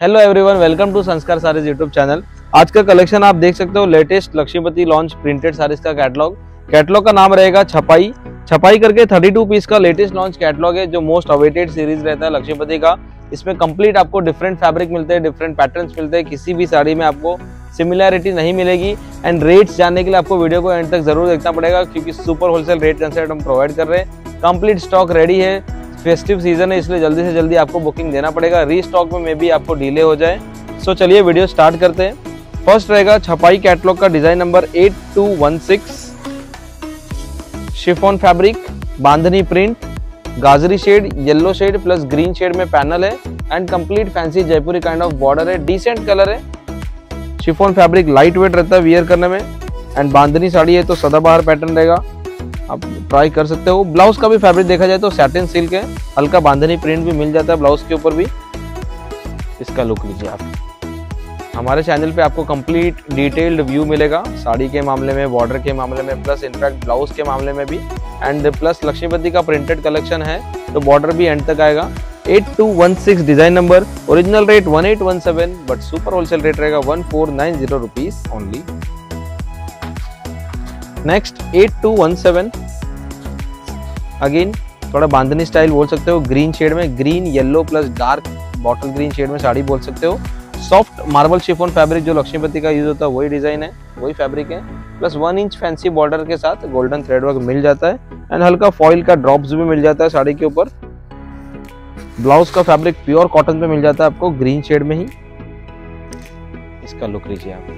Hello everyone, welcome to संस्कार saris YouTube channel. आज का कलेक्शन आप देख सकते हो, latest Laxmipati launch printed saris का कैटलॉग का नाम रहेगा छपाई करके 32 पीस का लेटेस्ट लॉन्च कैटलॉग है, जो मोस्ट अवेटेड सीरीज रहता है लक्ष्मीपति का। इसमें कंप्लीट आपको डिफरेंट फैब्रिक मिलते हैं, डिफरेंट पैटर्न्स मिलते हैं, किसी भी साड़ी में आपको सिमिलैरिटी नहीं मिलेगी। एंड रेट्स जानने के लिए आपको वीडियो को एंड तक जरूर देखना पड़ेगा, क्योंकि सुपर होलसेल रेट कंसेप्ट हम प्रोवाइड कर रहे हैं। कंप्लीट स्टॉक रेडी है, फेस्टिव सीजन है, इसलिए जल्दी से जल्दी आपको बुकिंग देना पड़ेगा। रीस्टॉक में भी आपको डिले हो जाए। सो चलिए वीडियो स्टार्ट करते हैं। फर्स्ट रहेगा छपाई कैटलॉग का design number 8216, chiffon fabric, bandhani print, गाजरी shade, yellow shade plus green shade में पैनल है and complete fancy Jaipuri kind of border है, डिसेंट कलर है। शिफॉन फैब्रिक लाइट वेट रहता है वियर करने में एंड बांधनी साड़ी है तो सदाबहार पैटर्न रहेगा, आप ट्राई कर सकते हो। ब्लाउज का भी फैब्रिक देखा जाए तो सैटिन सिल्क है, हल्का बांधनी प्रिंट भी मिल जाता है ब्लाउज के ऊपर भी। इसका लुक लीजिए आप। हमारे चैनल पे आपको कंप्लीट डिटेल्ड व्यू मिलेगा साड़ी के मामले में, बॉर्डर के मामले में, प्लस इनफैक्ट ब्लाउज के मामले में भी। एंड प्लस लक्ष्मीपति का प्रिंटेड कलेक्शन है तो बॉर्डर भी एंड तक आएगा। 8216 design number, original rate 1817 but super wholesale rate रहेगा 1490 रुपीज ओनली। नेक्स्ट 8217, अगेन थोड़ा बांधनी स्टाइल बोल सकते हो, ग्रीन शेड में, green yellow plus dark bottle green shade में साड़ी बोल सकते हो। सॉफ्ट मार्बल शिफॉन फैब्रिक जो लक्ष्मीपति का यूज होता है वही डिजाइन है, वही फैब्रिक है, प्लस 1 इंच फैंसी बॉर्डर के साथ गोल्डन थ्रेड वर्क मिल जाता है एंड हल्का फॉइल का ड्रॉप्स भी मिल जाता है साड़ी के ऊपर। ब्लाउज का फैब्रिक प्योर कॉटन में मिल जाता है आपको ग्रीन शेड में ही। इसका लुक लीजिए आप,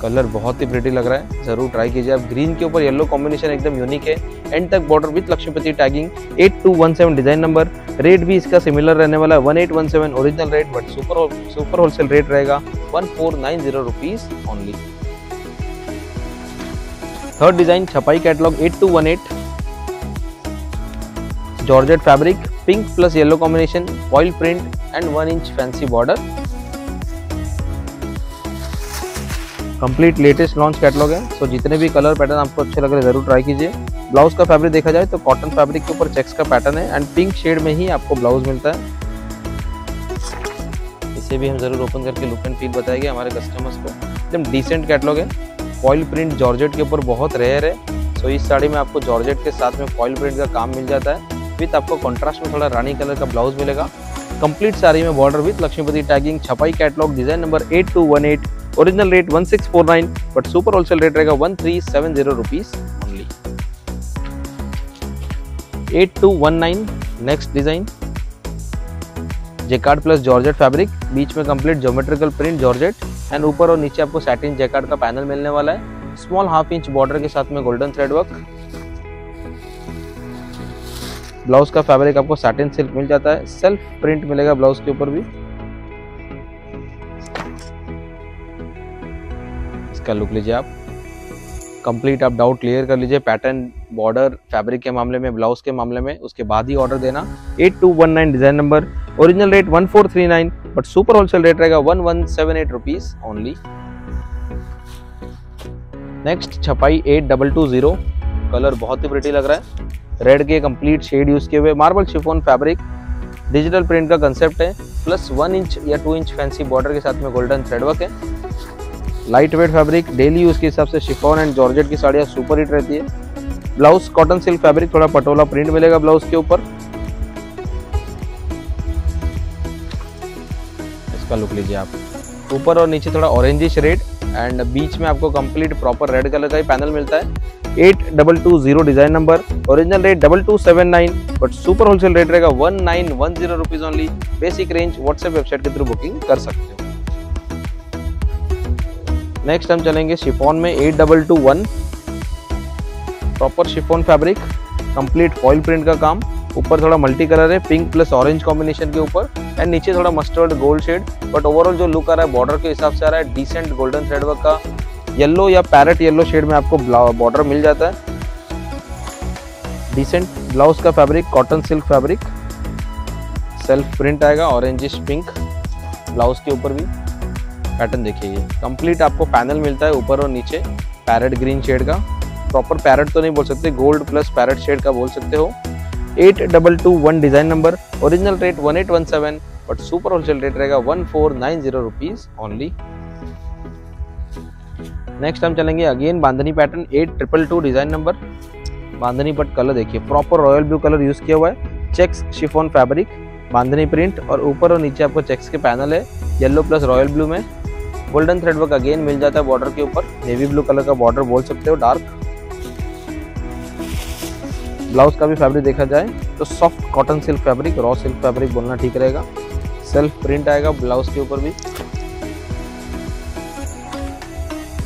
कलर बहुत ही प्रिटी लग रहा है, जरूर ट्राई कीजिए आप। ग्रीन के ऊपर येलो कॉम्बिनेशन एकदम यूनिक है, एंड तक border with Laxmipati tagging. 8217 design number, rate भी इसका सिमिलर रहने वाला है 1817 original rate but super wholesale rate रहेगा 1490 रुपीज ओनली। थर्ड डिजाइन छपाई catalogue 8218, georgette fabric, pink plus yellow combination, foil print and 1 inch fancy border. Complete latest launch catalogue है, तो जितने भी कलर पैटर्न आपको अच्छे लग रहे हैं जरूर ट्राई कीजिए। ब्लाउज का फैब्रिक देखा जाए तो कॉटन फैब्रिक के ऊपर चेक्स का पैटर्न है एंड पिंक शेड में ही आपको ब्लाउज मिलता है। इसे भी हम जरूर ओपन करके लुक एंड फील बताएंगे हमारे कस्टमर्स को। एकदम डिसेंट कैटलॉग है, फॉइल प्रिंट जॉर्जेट के ऊपर बहुत रेयर है, सो इस साड़ी में आपको जॉर्जेट के साथ में फॉइल प्रिंट का काम मिल जाता है, विथ आपको कॉन्ट्रास्ट में थोड़ा रानी कलर का ब्लाउज मिलेगा। कंप्लीट साड़ी में बॉर्डर विथ लक्ष्मीपति टैगिंग। छपाई catalogue design number 8218, original rate 1649 but super wholesale rate रहेगा 1370 rupees only. 8219 next design, jacquard plus georgette fabric, बीच में complete geometrical print georgette and ऊपर और नीचे आपको सैटिन जेकार्ड का पैनल मिलने वाला है। स्मॉल 1/2 इंच बॉर्डर के साथ में गोल्डन थ्रेड वर्क। ब्लाउज का फैब्रिक आपको सैटिन सिल्क मिल जाता है, सेल्फ प्रिंट मिलेगा ब्लाउज के ऊपर भी। इसका लुक लीजिए आप। कंप्लीट आप डाउट क्लियर कर लीजिए पैटर्न, बॉर्डर, फैब्रिक के मामले में, ब्लाउज के मामले में, उसके बाद ही ऑर्डर देना। 8219 design number, original rate 1439 but super wholesale rate रहेगा 1178 रुपीज ओनली। नेक्स्ट छपाई 8220, कलर बहुत ही प्रिटी लग रहा है, रेड के कंप्लीट शेड यूज किए हुए, marble chiffon fabric, digital print का कंसेप्ट है, प्लस 1 इंच या 2 इंच फैंसी बॉर्डर के साथ में गोल्डन थ्रेड वर्क है। Light wait fabric, daily use के हिसाब से शिफॉन एंड जॉर्जेट की साड़ियाँ सुपर हिट रहती है। ब्लाउज कॉटन सिल्क फैब्रिक, थोड़ा पटोला प्रिंट मिलेगा ब्लाउज के ऊपर। इसका लुक लीजिए आप। ऊपर और नीचे थोड़ा ऑरेंजिश रेड एंड बीच में आपको कंप्लीट प्रॉपर रेड कलर का ही पैनल मिलता है। 8220 design number, original rate 2279 but super wholesale rate रहेगा 1910 rupees only. Basic range WhatsApp website के थ्रू बुकिंग कर सकते हो। नेक्स्ट हम चलेंगे शिफॉन में 8221, proper chiffon fabric, complete foil print का काम, ऊपर थोड़ा मल्टी कलर है, पिंक प्लस ऑरेंज कॉम्बिनेशन के ऊपर एंड नीचे थोड़ा mustard gold shade, but overall जो लुक आ रहा है बॉर्डर के हिसाब से आ रहा है डिसेंट गोल्डन थ्रेड वर्क का। येलो या पैरेट येलो शेड में आपको बॉर्डर मिल जाता है, डिसेंट। ब्लाउज का fabric cotton silk fabric, self print आएगा ऑरेंजिश पिंक ब्लाउज के ऊपर भी। पैटर्न देखिए, ये कंप्लीट आपको पैनल मिलता है ऊपर और नीचे पैरेट ग्रीन शेड का, प्रॉपर पैरेट तो नहीं बोल सकते, गोल्ड प्लस पैरेट शेड का बोल सकते हो। 8221 design number, original rate 1817 but super wholesale rate रहेगा 1490 रुपीज ओनली। नेक्स्ट हम चलेंगे अगेन बांधनी पैटर्न 8222 डिजाइन नंबर। बांधनी पट कलर देखिए, proper royal blue colour use किया हुआ है, checks chiffon fabric, bandhani print और ऊपर और नीचे आपको चेक्स के पैनल है, येलो प्लस रॉयल ब्लू में। गोल्डन थ्रेड वर्क अगेन मिल जाता है बॉर्डर के ऊपर, नेवी ब्लू कलर का बॉर्डर बोल सकते हो, डार्क। ब्लाउज का भी फैब्रिक देखा जाए तो soft cotton silk fabric, raw silk fabric बोलना ठीक रहेगा। सेल्फ प्रिंट आएगा ब्लाउज के ऊपर भी।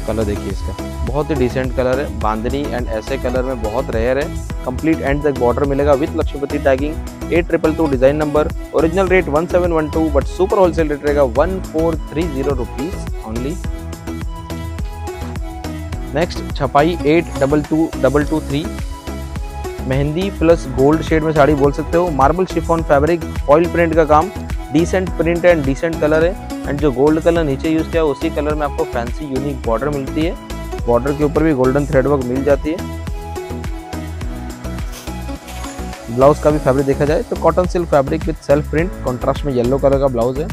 कलर देखिए इसका, बहुत ही डिसेंट कलर है, बांधनी एंड ऐसे कलर में बहुत रेयर है। कंप्लीट एंड तक बॉर्डर मिलेगा with Laxmipati tagging. 8222 design number, original rate 1712 but super wholesale rate रहेगा 1430 रुपीज ओनली। नेक्स्ट छपाई 822223, मेहंदी प्लस गोल्ड शेड में साड़ी बोल सकते हो, marble chiffon fabric, oil print का काम, decent print and decent colour है। एंड जो गोल्ड कलर नीचे यूज किया है उसी कलर में आपको फैंसी यूनिक बॉर्डर मिलती है, बॉर्डर के ऊपर भी गोल्डन थ्रेड वर्क मिल जाती है। ब्लाउज का भी फैब्रिक देखा जाए तो cotton silk fabric with self print, contrast में येलो कलर का ब्लाउज है।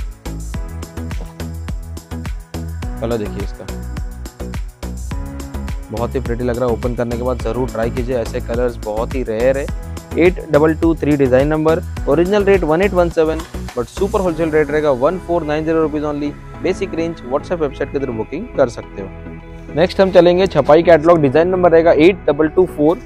कलर देखिए इसका, बहुत ही प्रिटी लग रहा है, ओपन करने के बाद जरूर ट्राई कीजिए, ऐसे कलर्स बहुत ही रेयर है। 8223 design number, original rate 1817 but super wholesale rate रहेगा 1490 rupees only. Basic range WhatsApp website के थ्रू बुकिंग कर सकते हो। नेक्स्ट हम चलेंगे छपाई कैटलॉग, डिजाइन नंबर रहेगा 8224।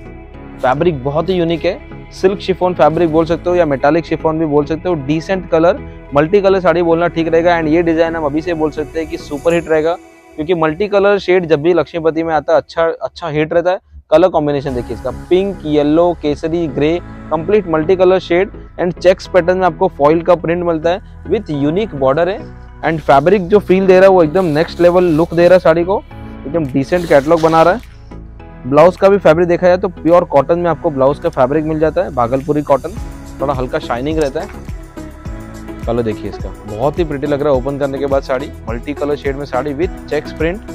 फैब्रिक बहुत ही यूनिक है, सिल्क शिफॉन फैब्रिक बोल सकते हो या मेटालिक शिफॉन भी बोल सकते हो। Decent colour, multi colour sari बोलना ठीक रहेगा। एंड ये डिजाइन हम अभी से बोल सकते हैं कि सुपर हिट रहेगा, क्योंकि मल्टी कलर शेड जब भी लक्ष्मीपति में आता है अच्छा हिट रहता है। कलर कॉम्बिनेशन देखिए इसका, पिंक, येलो, केसरी, grey, complete multi colour shade and checks pattern में आपको फॉइल का प्रिंट मिलता है विथ यूनिक बॉर्डर है। एंड फैब्रिक जो फील दे रहा है वो एकदम नेक्स्ट लेवल लुक दे रहा है साड़ी को, एकदम डिसेंट कैटलॉग बना रहा है। ब्लाउज का भी फैब्रिक देखा जाए तो प्योर कॉटन में आपको ब्लाउज का फैब्रिक मिल जाता है, भागलपुरी कॉटन, थोड़ा हल्का शाइनिंग रहता है। कलर देखिए इसका, बहुत ही प्रिटी लग रहा है ओपन करने के बाद साड़ी, मल्टी कलर शेड में साड़ी विथ चेक्स प्रिंट।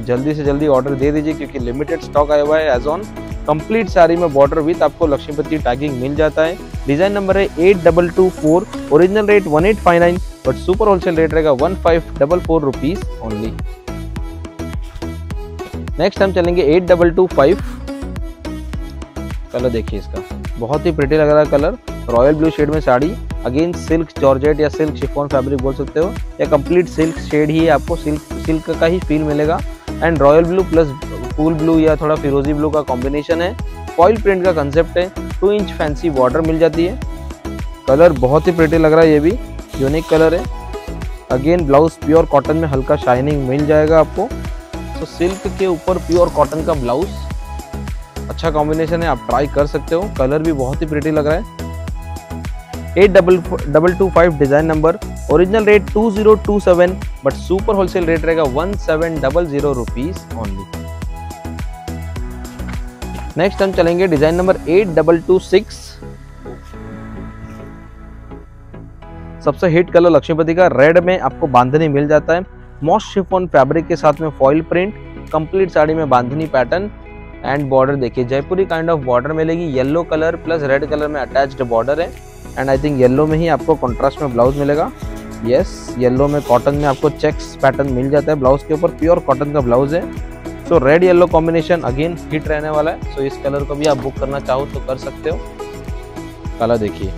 जल्दी से जल्दी ऑर्डर दे दीजिए क्योंकि लिमिटेड स्टॉक आया हुआ है एज ऑन। कंप्लीट साड़ी में बॉर्डर विथ आपको लक्ष्मीपति टैगिंग मिल जाता है। डिजाइन नंबर है 8224, original rate 1859 but super wholesale rate रहेगा 1544 रुपीज ओनली। नेक्स्ट हम चलेंगे 8225। कलर देखिए इसका, बहुत ही प्रिटी लग रहा है कलर, रॉयल ब्लू शेड में साड़ी, अगेन सिल्क जॉर्जेट या सिल्क शिफॉन फैब्रिक बोल सकते हो या कंप्लीट सिल्क शेड ही आपको सिल्क का ही फील मिलेगा। एंड रॉयल ब्लू प्लस फूल ब्लू या थोड़ा फिरोजी ब्लू का कॉम्बिनेशन है, फॉइल प्रिंट का कंसेप्ट है, 2 इंच फैंसी बॉर्डर मिल जाती है। कलर बहुत ही प्रिटी लग रहा है, ये भी यूनिक कलर है। अगेन ब्लाउज प्योर कॉटन में हल्का शाइनिंग मिल जाएगा आपको। तो सिल्क के ऊपर प्योर कॉटन का ब्लाउज, अच्छा कॉम्बिनेशन है, आप ट्राई कर सकते हो। कलर भी बहुत ही प्रिटी लग रहा है। 8225 design number, original rate 2027 but super wholesale rate रहेगा 1700 रुपीज ओनली। नेक्स्ट हम चलेंगे डिजाइन नंबर 8226। सबसे हिट कलर लक्ष्मीपति का रेड में आपको बांधनी मिल जाता है, मॉस शिफॉन फैब्रिक के साथ में फॉइल प्रिंट, कंप्लीट साड़ी में बांधनी पैटर्न एंड बॉर्डर देखिए जयपुरी काइंड ऑफ बॉर्डर मिलेगी। Yellow colour plus red colour में अटैच्ड बॉर्डर है एंड आई थिंक येलो में ही आपको कॉन्ट्रास्ट में ब्लाउज मिलेगा। यस, येलो में कॉटन में आपको चेक्स पैटर्न मिल जाता है ब्लाउज के ऊपर, प्योर कॉटन का ब्लाउज है। So red yellow combination again hit रहने वाला है। सो इस कलर को भी आप बुक करना चाहो तो कर सकते हो। कलर देखिए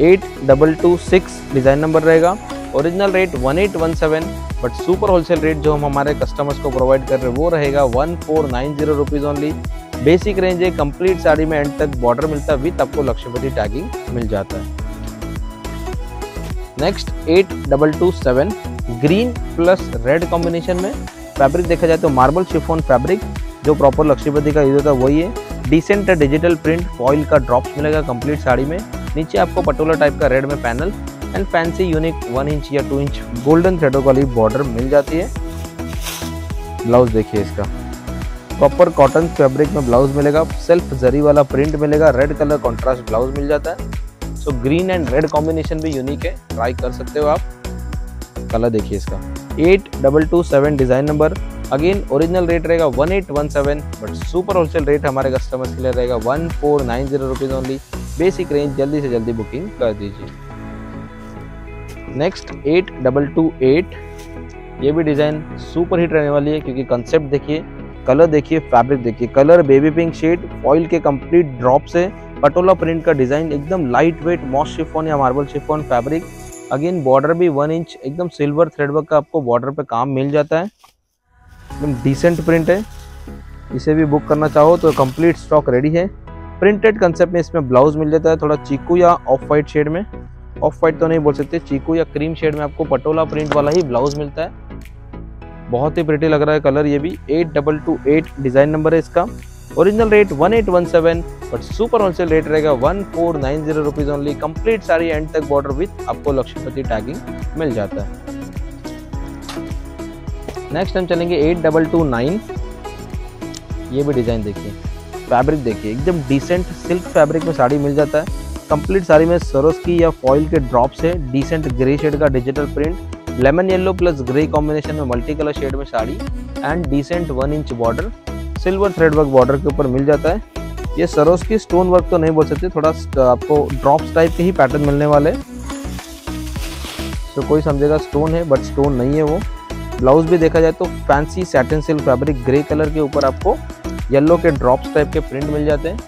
8226 डिजाइन नंबर रहेगा, original rate 1817 but super wholesale rate जो हम हमारे कस्टमर्स को प्रोवाइड कर रहे हैं वो रहेगा 1490 रुपीज ओनली। बेसिक रेंज है, कंप्लीट साड़ी में एंड तक बॉर्डर मिलता है विथ आपको लक्ष्मीपति टैगिंग मिल जाता है। Next 8227 green plus red combination में फैब्रिक देखा जाए तो मार्बल शिफॉन फैब्रिक जो प्रॉपर लक्ष्मीपति का यूज होता है वही है। डिसेंट डिजिटल प्रिंट फॉइल का ड्रॉप्स मिलेगा कंप्लीट साड़ी में, नीचे आपको पटोला टाइप का रेड में panel and fancy unique 1 inch या 2 इंच गोल्डन थ्रेडों वाली बॉर्डर मिल जाती है। ब्लाउज देखिए इसका, प्रॉपर कॉटन फैब्रिक में ब्लाउज मिलेगा, सेल्फ जरी वाला प्रिंट मिलेगा, रेड कलर कॉन्ट्रास्ट ब्लाउज मिल जाता है। So green and red combination भी यूनिक है, ट्राई कर सकते हो आप। कलर देखिए इसका 8227 design number, again original rate रहेगा 1817 बट सुपर होलसेल रेट हमारे कस्टमर्स के लिए रहेगा 1490 रुपीज ओनली। बेसिक रेंज, जल्दी से जल्दी बुकिंग कर दीजिए। नेक्स्ट 8228, ये भी डिजाइन सुपर हिट रहने वाली है क्योंकि कंसेप्ट देखिए, कलर देखिए, फैब्रिक देखिए, colour baby pink shade, foil के कंप्लीट ड्रॉप से पटोला प्रिंट का डिजाइन, एकदम लाइट वेट मॉस शिफॉन या marble chiffon fabric. Again border भी 1 इंच एकदम सिल्वर थ्रेडवर्क का आपको बॉर्डर पे काम मिल जाता है, एकदम डिसेंट प्रिंट है। इसे भी बुक करना चाहो तो कंप्लीट स्टॉक रेडी है। प्रिंटेड कंसेप्ट में इसमें ब्लाउज मिल जाता है थोड़ा चीकू या ऑफ वाइट शेड में, ऑफ वाइट तो नहीं बोल सकते, चीकू या क्रीम शेड में आपको पटोला प्रिंट वाला ही ब्लाउज मिलता है। बहुत ही प्रिटी लग रहा है कलर। ये भी 8228 डिजाइन नंबर है इसका। Original rate 1817 but super wholesale rate रहेगा 1490 रुपीज ओनली। कंप्लीट सारी एंड तक बॉर्डर विथ आपको लक्ष्मीपति टैगिंग मिल जाता है। नेक्स्ट हम चलेंगे 8229। ये भी डिजाइन देखिए, फैब्रिक देखिए, एकदम डिसेंट सिल्क फैब्रिक में साड़ी मिल जाता है। कंप्लीट साड़ी में सरोस्की या फॉइल के ड्रॉप से डिसेंट ग्रे शेड का digital print, lemon yellow plus grey combination में मल्टी कलर शेड में sari and decent 1 inch border, silver thread work border के ऊपर मिल जाता है। ये सरोस्की स्टोन वर्क तो नहीं बोल सकते, थोड़ा आपको ड्रॉप्स टाइप के ही पैटर्न मिलने वाले। तो कोई समझेगा स्टोन है बट स्टोन नहीं है वो। ब्लाउज भी देखा जाए तो fancy satin silk fabric grey colour के ऊपर आपको येलो के ड्रॉप्स टाइप के प्रिंट मिल जाते हैं।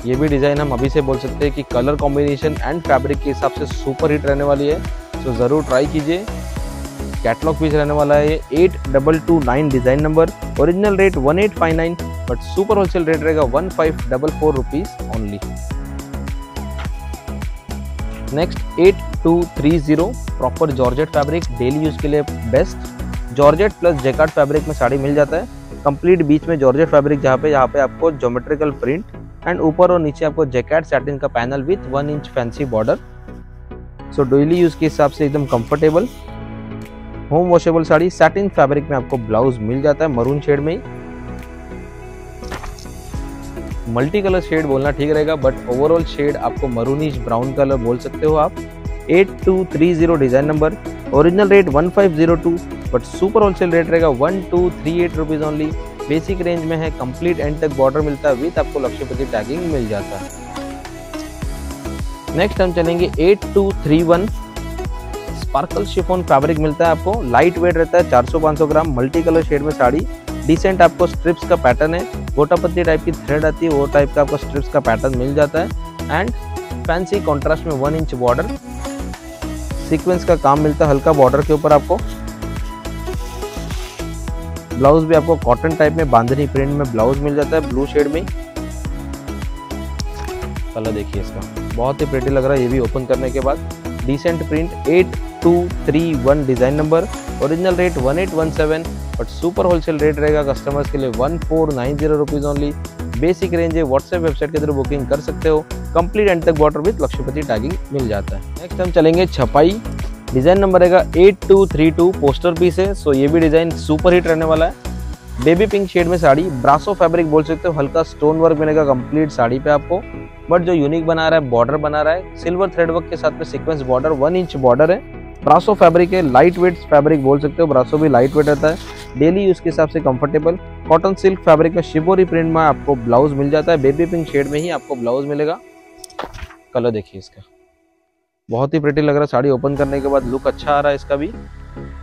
ये भी डिजाइन हम अभी से बोल सकते हैं कि कलर कॉम्बिनेशन एंड फैब्रिक के हिसाब से सुपर हिट रहने वाली है, तो जरूर ट्राई कीजिए। कैटलॉग पीस रहने वाला है ये 8229 design number. Original rate 1859 but super wholesale rate रहेगा 1544 rupees only. Next 8230 proper georgette fabric, daily use के लिए best. Georgette plus jacquard fabric में साड़ी मिल जाता है। कंप्लीट बीच में जॉर्जेट फैब्रिक जहाँ पे आपको ज्योमेट्रिकल प्रिंट एंड ऊपर और नीचे आपको जैकेट सैटिन का panel with 1 inch fancy border. So daily use के हिसाब से एकदम comfortable home washable sari. Satin fabric में आपको ब्लाउज मिल जाता है मरून शेड में ही। मल्टी कलर शेड बोलना ठीक रहेगा बट ओवरऑल शेड आपको मरूनिश ब्राउन कलर बोल सकते हो आप। 8230 design number. Original rate 1502 but super wholesale rate रहेगा 1238 रुपीज ओनली। बेसिक रेंज में है, कंप्लीट एंड तक बॉर्डर मिलता है विथ आपको लक्ष्मीपति टैगिंग मिल जाता है। नेक्स्ट हम चलेंगे 8231। स्पार्कल शिफॉन फैब्रिक मिलता है आपको, लाइट वेट रहता है, 400-500 ग्राम, मल्टी कलर शेड में साड़ी। डिसेंट आपको स्ट्रिप्स का पैटर्न है, गोटा पत्ती टाइप की थ्रेड आती है, वो टाइप का आपको स्ट्रिप्स का पैटर्न मिल जाता है एंड फैंसी कॉन्ट्रास्ट में 1 इंच बॉर्डर, सीक्वेंस का काम मिलता है हल्का बॉर्डर के ऊपर आपको। ब्लाउज भी आपको कॉटन टाइप में बांधनी प्रिंट में ब्लाउज मिल जाता है ब्लू शेड में। कलर देखिए इसका, बहुत ही प्रिटी लग रहा है ये भी ओपन करने के बाद। Decent print 8231 design number. Original rate 1817 but super wholesale rate रहेगा कस्टमर्स के लिए 1490 रुपीज ओनली। बेसिक रेंज है, व्हाट्सएप वेबसाइट के थ्रू बुकिंग कर सकते हो। कंप्लीट एंड तक बॉर्डर विथ लक्ष्मीपति टैगिंग मिल जाता है। नेक्स्ट हम चलेंगे छपाई। डिजाइन नंबर रहेगा 8232, पोस्टर पीस है। सो ये भी डिजाइन सुपर हिट रहने वाला है। बेबी पिंक शेड में साड़ी, ब्रासो फैब्रिक बोल सकते हो, हल्का स्टोन वर्क मिलेगा कंप्लीट साड़ी पे आपको। बट जो यूनिक बना रहा है, बॉर्डर बना रहा है सिल्वर थ्रेड वर्क के साथ में सीक्वेंस बॉर्डर, 1 इंच बॉर्डर है। ब्रासो फैब्रिक है, लाइट वेट फैब्रिक बोल सकते हो, ब्रासो भी लाइट वेट रहता है, डेली यूज के हिसाब से कंफर्टेबल। कॉटन सिल्क फैब्रिक में शिबोरी प्रिंट में आपको ब्लाउज मिल जाता है, बेबी पिंक शेड में ही आपको ब्लाउज मिलेगा। कलर देखिए इसका, बहुत ही प्रिटी लग रहा है साड़ी ओपन करने के बाद, लुक अच्छा आ रहा है इसका भी।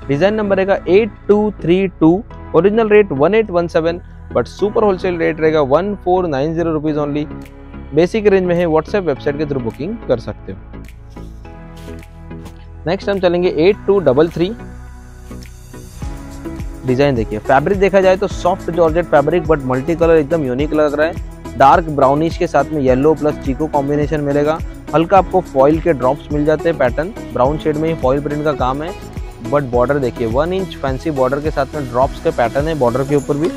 डिजाइन नंबर रहेगा 8232। Original rate 1817 but super wholesale rate रहेगा 1490 रुपीज ओनली। बेसिक रेंज में है, व्हाट्सएप वेबसाइट के थ्रू बुकिंग कर सकते हो। नेक्स्ट हम चलेंगे 8233। डिजाइन देखिए, फैब्रिक देखा जाए तो soft georgette fabric but multi colour एकदम यूनिक लग रहा है। डार्क ब्राउनिश के साथ में येलो प्लस चीको कॉम्बिनेशन मिलेगा। हल्का आपको फॉइल के ड्रॉप्स मिल जाते हैं, पैटर्न ब्राउन शेड में ही फॉइल प्रिंट का काम है। बट बॉर्डर देखिए 1 इंच फैंसी बॉर्डर के साथ में ड्रॉप्स के पैटर्न है बॉर्डर के ऊपर भी।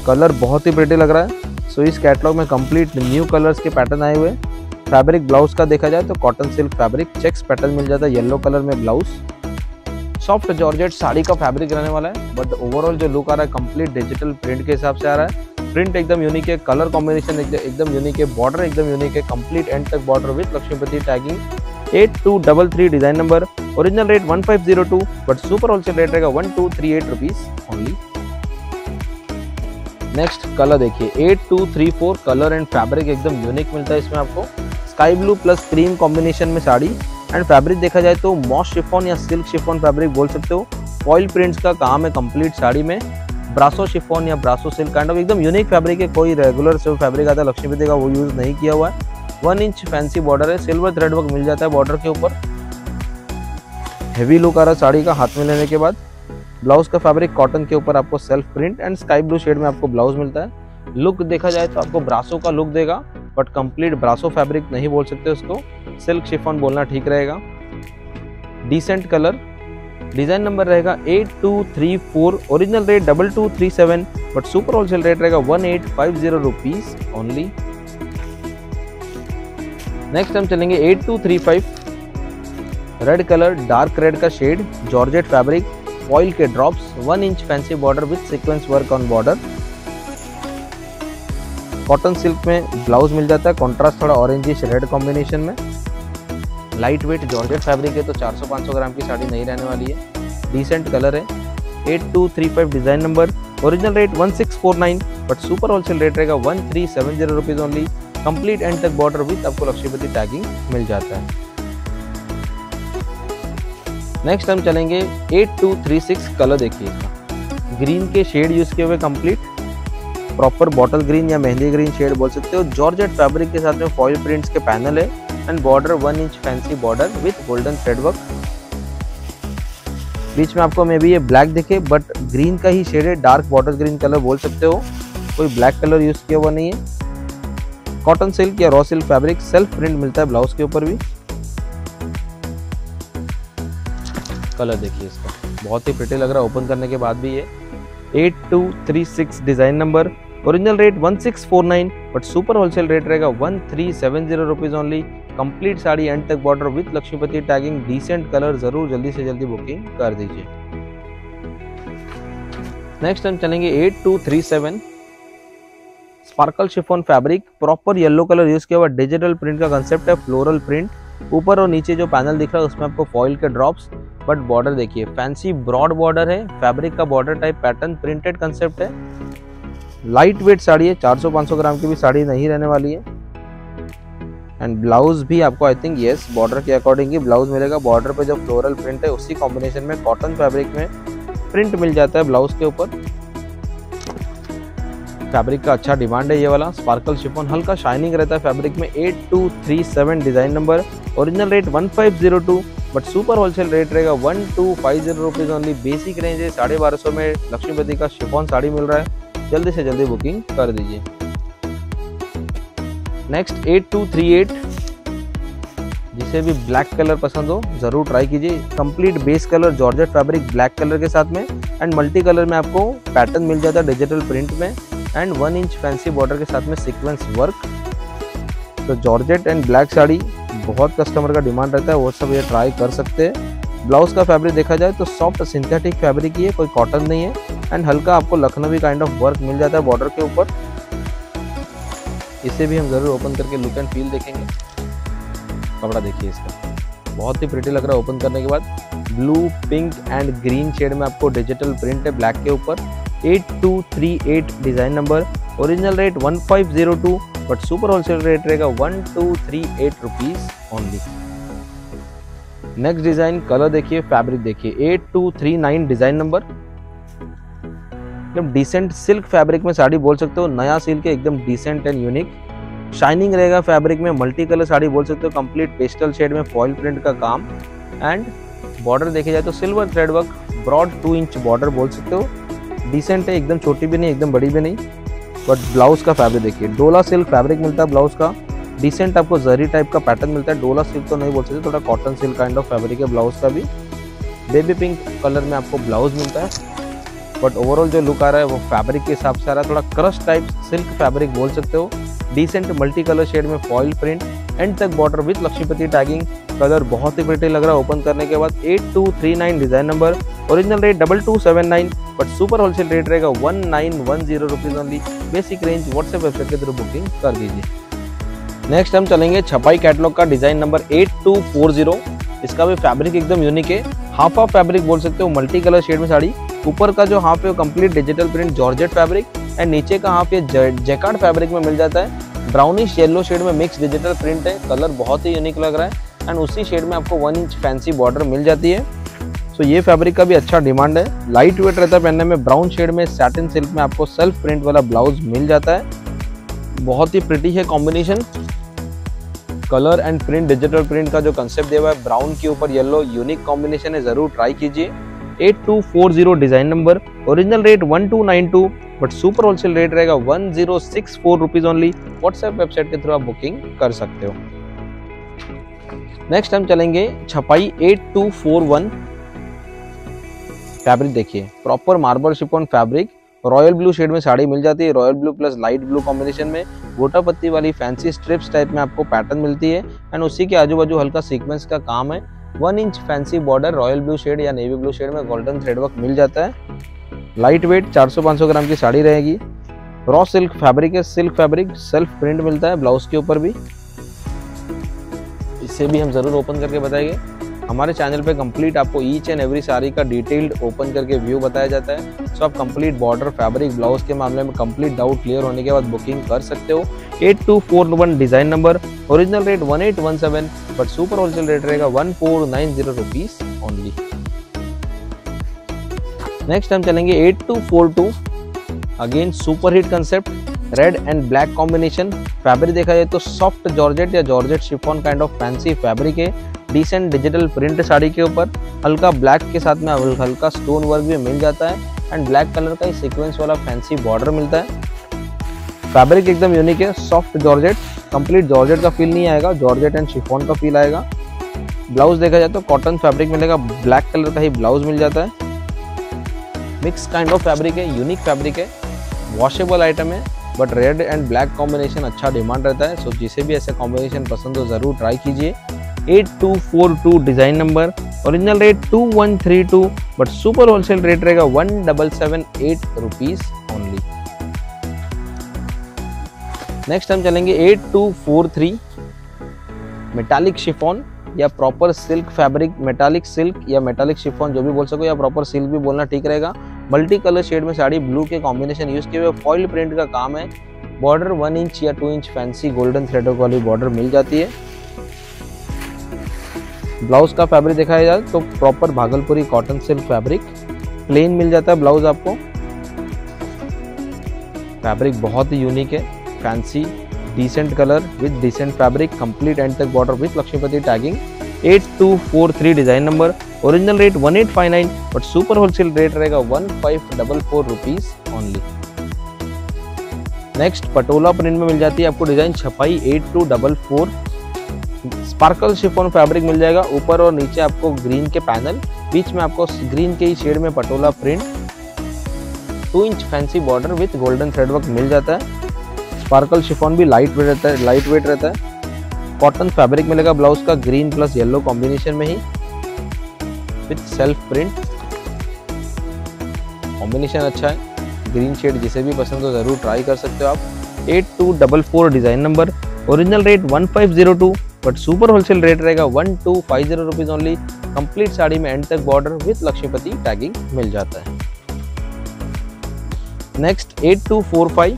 कलर बहुत ही प्रिटी लग रहा है। सो इस कैटलॉग में कंप्लीट न्यू कलर्स के पैटर्न आए हुए। फैब्रिक ब्लाउज का देखा जाए तो cotton silk fabric, checks pattern मिल जाता है येलो कलर में ब्लाउज। सॉफ्ट जॉर्जेट साड़ी का फैब्रिक रहने वाला है बट ओवरऑल जो लुक आ रहा है कंप्लीट डिजिटल प्रिंट के हिसाब से आ रहा है। प्रिंट एकदम यूनिक है, कलर कॉम्बिनेशन एकदम यूनिक है, बॉर्डर एकदम यूनिक है, कंप्लीट एंड तक border with Laxmipati tagging. 8233 design number. Original rate 1502 but super wholesale rate रहेगा 1238 रुपीज ओनली। नेक्स्ट कलर देखिए 8234। कलर एंड फैब्रिक एकदम यूनिक मिलता है इसमें आपको। Sky blue plus cream combination में साड़ी, एंड फैब्रिक देखा जाए तो मॉस शिफॉन या सिल्क शिफॉन फैब्रिक बोल सकते हो। फॉइल प्रिंट्स का काम है कंप्लीट साड़ी में। ब्रासो शिफॉन या ब्रासो सिल्क काइंड ऑफ एकदम यूनिक फैब्रिक है। कोई रेगुलर जो फैब्रिक आता है लक्ष्मीपति का वो यूज नहीं किया हुआ है। 1 इंच फैंसी बॉर्डर है, सिल्वर थ्रेड वर्क मिल जाता है बॉर्डर के ऊपर। हेवी लुक आ रहा है साड़ी का हाथ में लेने के बाद। ब्लाउज का फैब्रिक कॉटन के ऊपर आपको self print and sky blue shade में आपको ब्लाउज मिलता है। लुक देखा जाए तो आपको ब्रासो का लुक देगा, बट कंप्लीट ब्रासो फैब्रिक नहीं बोल सकते उसको, सिल्क शिफॉन बोलना ठीक रहेगा। डिसेंट कलर, डिजाइन नंबर रहेगा 8234, original rate 2237, but super wholesale rate रहेगा 1850 रुपीज ओनली। नेक्स्ट हम चलेंगे 8235, रेड कलर, डार्क रेड का शेड, जॉर्जेट फैब्रिक, फॉइल के drops, 1 inch fancy border with sequence work on border. Cotton silk में blouse मिल जाता है, contrast थोड़ा ऑरेंजिश रेड कॉम्बिनेशन में। लाइट वेट जॉर्जेट फैब्रिक है तो 400-500 ग्राम की साड़ी नहीं रहने वाली है। डिसेंट कलर है। 8235 design number, original rate 1649, but super wholesale rate रहेगा 1370 रुपीज ओनली। कंप्लीट एंड तक बॉर्डर विद आपको लक्ष्मीपति टैगिंग मिल जाता है। नेक्स्ट हम चलेंगे 8236, कलर देखिए इसका, ग्रीन के शेड यूज किए हुए कंप्लीट, प्रॉपर बॉटल ग्रीन या मेहंदी ग्रीन शेड बोल सकते हो। जॉर्जेट फैब्रिक के साथ में फॉइल प्रिंट्स के पैनल है and border 1 inch fancy border with golden thread work. बीच में आपको मे बी ये ब्लैक दिखे, बट ग्रीन का ही शेड है, डार्क बॉटल ग्रीन कलर बोल सकते हो, कोई ब्लैक कलर यूज किया हुआ नहीं है। कॉटन सिल्क या raw silk fabric, self print मिलता है ब्लाउज के ऊपर भी। कलर देखिए इसका, बहुत ही प्रिटी लग रहा है ओपन करने के बाद भी ये। 8236 design number, original rate 1649, but super wholesale rate रहेगा 1370 rupees only. Complete sari end तक border with Laxmipati tagging, decent colour, जरूर जल्दी से जल्दी बुकिंग कर दीजिए। नेक्स्ट हम चलेंगे 8237, sparkle chiffon fabric, proper yellow colour use किया हुआ, डिजिटल प्रिंट का कंसेप्ट है, फ्लोरल प्रिंट। ऊपर और नीचे जो पैनल दिख रहा है उसमें आपको फॉइल के ड्रॉप्स, बट बॉर्डर देखिए फैंसी ब्रॉड बॉर्डर है, फैब्रिक का border type pattern printed concept है। लाइट वेट साड़ी है, 400-500 ग्राम की भी साड़ी नहीं रहने वाली है। एंड ब्लाउज भी आपको आई थिंक यस बॉर्डर के अकॉर्डिंग ही ब्लाउज मिलेगा। बॉर्डर पे जो फ्लोरल प्रिंट है उसी कॉम्बिनेशन में कॉटन फैब्रिक में प्रिंट मिल जाता है ब्लाउज के ऊपर। फैब्रिक का अच्छा डिमांड है ये वाला। स्पार्कल शिफॉन, हल्का शाइनिंग रहता है फैब्रिक में। 8237 design number, original rate 1502, but super wholesale rate रहेगा 1250 रुपीज ओनली। बेसिक रेंज है, 1250 में लक्ष्मीपति का शिफॉन साड़ी मिल रहा है, जल्दी से जल्दी बुकिंग कर दीजिए। नेक्स्ट 8238, जिसे भी ब्लैक कलर पसंद हो जरूर ट्राई कीजिए। Complete base colour georgette fabric black colour के साथ में एंड मल्टी कलर में आपको पैटर्न मिल जाता है डिजिटल प्रिंट में एंड 1 इंच फैंसी बॉर्डर के साथ में सीक्वेंस वर्क। तो जॉर्जेट एंड ब्लैक साड़ी बहुत कस्टमर का डिमांड रहता है, वो सब ये ट्राई कर सकते हैं। ब्लाउज का फैब्रिक देखा जाए तो सॉफ्ट सिंथेटिक फैब्रिक ही है, कोई कॉटन नहीं है एंड हल्का आपको लखनवी काइंड ऑफ वर्क मिल जाता है बॉर्डर के ऊपर। इसे भी हम जरूर ओपन करके लुक एंड फील देखेंगे। कपड़ा देखिए इसका, बहुत ही प्रिटी लग रहा है ओपन करने के बाद। Blue, pink and green shade में आपको डिजिटल प्रिंट है ब्लैक के ऊपर। 8238 design number, original rate 1502, but super wholesale rate रहेगा 1238 rupees only. Next design, colour देखिए, फैब्रिक देखिए। 8239 डिजाइन नंबर, एकदम डिसेंट सिल्क फैब्रिक में साड़ी बोल सकते हो, नया सिल्क है, एकदम डिसेंट एंड यूनिक। शाइनिंग रहेगा फैब्रिक में, मल्टी कलर साड़ी बोल सकते हो, कंप्लीट पेस्टल शेड में फॉइल प्रिंट का काम एंड बॉर्डर देखे जाए तो silver thread work, broad 2 inch border बोल सकते हो। डिसेंट है, एकदम छोटी भी नहीं एकदम बड़ी भी नहीं। बट ब्लाउज का फैब्रिक देखिए, डोला सिल्क फैब्रिक मिलता है ब्लाउज का। डिसेंट आपको जरी टाइप का पैटर्न मिलता है, डोला सिल्क तो नहीं बोल सकते, थोड़ा cotton silk kind of fabric है ब्लाउज का भी। बेबी पिंक कलर में आपको ब्लाउज मिलता है, बट ओवरऑल जो लुक आ रहा है वो फैब्रिक के हिसाब से आ रहा है, थोड़ा क्रश टाइप सिल्क फैब्रिक बोल सकते हो। डिसेंट मल्टी कलर शेड में फॉइल प्रिंट, एंड तक border with Laxmipati tagging. Colour बहुत ही प्रिटी लग रहा है ओपन करने के बाद। 8239 design number, original rate 2279, but super wholesale rate रहेगा 1910 rupees only. Basic range WhatsApp website के थ्रू बुकिंग कर दीजिए। नेक्स्ट हम चलेंगे छपाई कैटलॉग का डिजाइन नंबर 8240। इसका भी फैब्रिक एकदम यूनिक है, हाफ ऑफ फैब्रिक बोल सकते हो, मल्टी कलर शेड में साड़ी। ऊपर का जो हाफ है वो complete digital print georgette fabric and नीचे का हाफ ये जैकार्ड फैब्रिक में मिल जाता है। ब्राउनिश येलो शेड में मिक्स डिजिटल प्रिंट है, कलर बहुत ही यूनिक लग रहा है। एंड उसी शेड में आपको 1 इंच फैंसी बॉर्डर मिल जाती है। सो ये फैब्रिक का भी अच्छा डिमांड है। लाइट वेट रहता है पहनने में। ब्राउन शेड में सैटिन सिल्क में आपको सेल्फ प्रिंट वाला ब्लाउज मिल जाता है। बहुत ही प्रिटी है combination. Colour and print, digital print का जो कंसेप्ट दिया हुआ है, ब्राउन के ऊपर येलो, यूनिक कॉम्बिनेशन है, जरूर ट्राई कीजिए। 8240 design number. Original rate 1292 but super wholesale rate रहेगा 1064 रुपीज ओनली। व्हाट्सएप वेबसाइट के थ्रू आप बुकिंग कर सकते हो। नेक्स्ट हम चलेंगे छपाई 8241। फैब्रिक देखिए, proper marble chiffon fabric. Royal blue shade में साड़ी मिल जाती है। Royal blue plus light blue combination में गोटा पत्ती वाली फैंसी स्ट्रिप्स टाइप में आपको पैटर्न मिलती है एंड उसी के आजू बाजू हल्का सीक्वेंस का काम है। 1 inch fancy border, royal blue shade या नेवी ब्लू शेड में गोल्डन थ्रेडवर्क मिल जाता है। लाइट वेट 400-500 ग्राम की साड़ी रहेगी। रॉ सिल्क फैब्रिक है। सिल्क फैब्रिक, सेल्फ प्रिंट मिलता है ब्लाउज के ऊपर भी। इसे भी हम जरूर ओपन करके बताएंगे। हमारे चैनल पे कंप्लीट आपको ईच एंड एवरी साड़ी का डिटेल्ड ओपन करके व्यू बताया जाता है। सो आप कंप्लीट बॉर्डर, फैब्रिक, ब्लाउज के मामले में कंप्लीट डाउट क्लियर होने के बाद बुकिंग कर सकते हो। 8241 design number. Original rate 1817 but super wholesale rate रहेगा 1490 रुपीज ओनली। नेक्स्ट हम चलेंगे 8242। Again super hit concept, red and black combination. Fabric देखा जाए तो सॉफ्ट जॉर्जेट या georgette chiffon kind of fancy fabric है। डिसेंट डिजिटल प्रिंट साड़ी के ऊपर हल्का ब्लैक के साथ में हल्का स्टोन वर्क भी मिल जाता है एंड ब्लैक कलर का ही सीक्वेंस वाला फैंसी बॉर्डर मिलता है। फैब्रिक एकदम यूनिक है, सॉफ्ट जॉर्जेट। कंप्लीट जॉर्जेट का फील नहीं आएगा, जॉर्जेट एंड शिफॉन का फील आएगा। ब्लाउज देखा जाए तो कॉटन फैब्रिक मिलेगा, ब्लैक कलर का ही ब्लाउज मिल जाता है। मिक्स काइंड ऑफ फैब्रिक है, यूनिक फैब्रिक है, वॉशेबल आइटम है but red and black combination अच्छा डिमांड रहता है। सो जिसे भी ऐसा कॉम्बिनेशन पसंद हो जरूर ट्राई कीजिए। 8242 design number. Original rate 2132 but super wholesale rate रहेगा 1778 रुपीज ओनली। नेक्स्ट हम चलेंगे 8243। मेटालिक शिफॉन या proper silk fabric, metallic silk या मेटालिक शिफॉन जो भी बोल सको, या प्रॉपर सिल्क भी बोलना ठीक रहेगा। मल्टी कलर शेड में साड़ी, ब्लू के कॉम्बिनेशन यूज किए हुए, फॉइल प्रिंट का काम है। बॉर्डर 1 इंच या 2 इंच फैंसी गोल्डन थ्रेडवर्क वाली बॉर्डर मिल जाती है। ब्लाउज का फैब्रिक देखा जाए तो proper Bhagalpuri cotton silk fabric, plain मिल जाता है ब्लाउज आपको। फैब्रिक बहुत ही यूनिक है, fancy decent colour with decent fabric, complete end तक border with Laxmipati tagging. 8243 design number. Original rate 1859 but super wholesale rate रहेगा 1544 rupees only. Next patola print में मिल जाती है आपको डिजाइन छपाई 8244। स्पार्कल शिफॉन फैब्रिक मिल जाएगा। ऊपर और नीचे आपको ग्रीन के पैनल, बीच में आपको ग्रीन के ही शेड में patola print, 2 inch fancy border with golden threadwork मिल जाता है। स्पार्कल शिफॉन भी लाइट वेट रहता है। कॉटन फैब्रिक मिलेगा ब्लाउज का, ग्रीन प्लस येलो कॉम्बिनेशन में ही विथ सेल्फ प्रिंट। कॉम्बिनेशन अच्छा है, ग्रीन शेड जिसे भी पसंद हो जरूर ट्राई कर सकते हो आप। 8244 design number. Original rate 1502 but super wholesale rate रहेगा 1250 रुपीज ओनली। कंप्लीट साड़ी में एंड तक बॉर्डर विथ लक्ष्मीपति टैगिंग मिल जाता है। नेक्स्ट 8245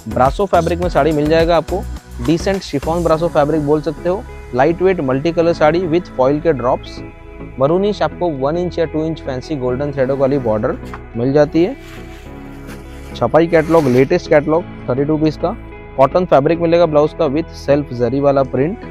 ब्रासो फैब्रिक में साड़ी मिल जाएगा आपको। डिसेंट शिफॉन ब्रासो फैब्रिक बोल सकते हो। Light weight multi colour sari with foil के ड्रॉप्स। मरूनिश आपको 1 इंच या 2 इंच फैंसी गोल्डन थ्रेडवर्क वाली बॉर्डर मिल जाती है। छपाई कैटलॉग, लेटेस्ट कैटलॉग 32 पीस का। कॉटन फैब्रिक मिलेगा ब्लाउज का विथ सेल्फ जरी वाला प्रिंट।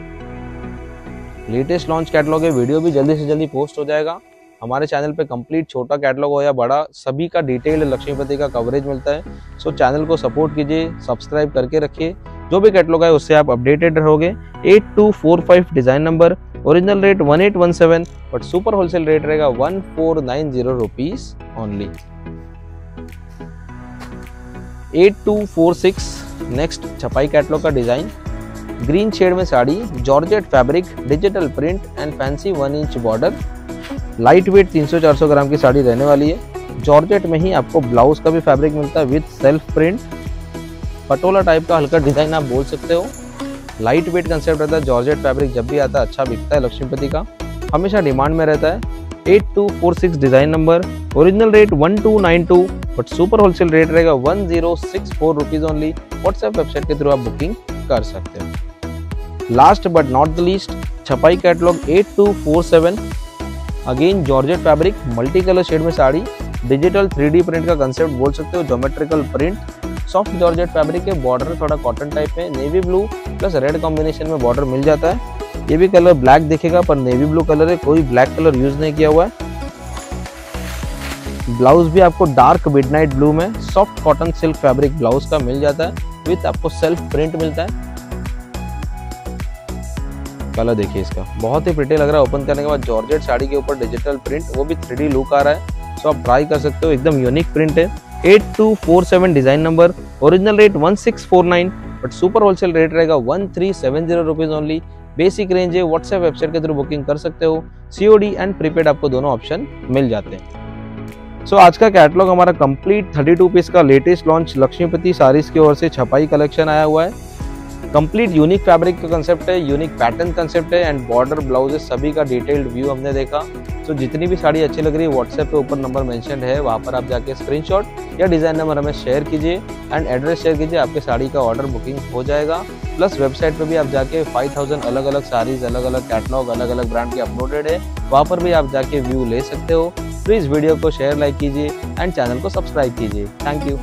लेटेस्ट लॉन्च कैटलॉग है, वीडियो भी जल्दी से जल्दी पोस्ट हो जाएगा। हमारे चैनल पे कंप्लीट छोटा कैटलॉग हो या बड़ा, सभी का डिटेल्ड लक्ष्मीपति का कवरेज मिलता है। सो चैनल को सपोर्ट कीजिए, सब्सक्राइब करके रखिए, जो भी कैटलॉग है उससे आप अपडेटेड रहोगे। 8245 design number. Original rate 1817 but super wholesale rate रहेगा 1490 रुपीज ओनली। 8246 नेक्स्ट छपाई कैटलॉग का डिजाइन। ग्रीन शेड में sari, georgette fabric, digital print and fancy 1 inch border. Light weight 300-400 ग्राम की साड़ी रहने वाली है। जॉर्जेट में ही आपको ब्लाउज का भी फैब्रिक मिलता है with self print. Patola type का हल्का डिजाइन आप बोल सकते हो। लाइट वेट कंसेप्ट रहता है। जॉर्जेट फैब्रिक जब भी आता है अच्छा बिकता है, लक्ष्मीपति का हमेशा डिमांड में रहता है। 8246 design number. Original rate 1292 but super wholesale rate रहेगा 1064 रुपीज ओनली। व्हाट्सएप वेबसाइट के थ्रू आप बुकिंग कर सकते हो। Last but not the least, छपाई catalogue 8247, again georgette fabric, multi colour shade में साड़ी, डिजिटल 3D प्रिंट का कंसेप्ट बोल सकते हो, geometrical print, soft georgette fabric के बॉर्डर थोड़ा कॉटन टाइप में, navy blue plus red combination में बॉर्डर मिल जाता है। ये भी कलर ब्लैक दिखेगा पर नेवी ब्लू कलर है, कोई ब्लैक कलर यूज नहीं किया हुआ है। ब्लाउज भी आपको डार्क मिडनाइट ब्लू में soft cotton silk fabric blouse का मिल जाता है, विथ आपको सेल्फ प्रिंट मिलता है। कलर देखिए इसका, बहुत ही प्रिटी लग रहा है। ओपन करने के बाद जॉर्जेट साड़ी के ऊपर डिजिटल प्रिंट, वो भी 3D लुक आ रहा है, सो आप ट्राई कर सकते हो, एकदम यूनिक प्रिंट है। 8247 design number, original rate 1649 but super wholesale rate रहेगा 1370 रुपीज ओनली। बेसिक रेंज है, व्हाट्सएप वेबसाइट के थ्रू बुकिंग कर सकते हो, COD एंड प्रीपेड आपको दोनों ऑप्शन मिल जाते हैं। सो आज का कैटलॉग हमारा कंप्लीट 32 पीस का लेटेस्ट लॉन्च लक्ष्मीपति साड़ीज की ओर से छपाई कलेक्शन आया हुआ है। कंप्लीट यूनिक फैब्रिक का कंसेप्ट है, यूनिक पैटर्न कंसेप्ट है एंड बॉर्डर ब्लाउजेस सभी का डिटेल्ड व्यू हमने देखा। तो जितनी भी साड़ी अच्छी लग रही है, व्हाट्सएप पे ऊपर नंबर मेंशन है, वहाँ पर आप जाके स्क्रीनशॉट या डिजाइन नंबर हमें शेयर कीजिए एंड एड्रेस शेयर कीजिए, आपके साड़ी का ऑर्डर बुकिंग हो जाएगा। प्लस वेबसाइट पे भी आप जाके 5000 अलग अलग साड़ीज, अलग अलग कैटलॉग, अलग अलग ब्रांड की अपलोडेड है, वहाँ पर भी आप जाके व्यू ले सकते हो। प्लीज वीडियो को शेयर, लाइक कीजिए एंड चैनल को सब्सक्राइब कीजिए। Thank you.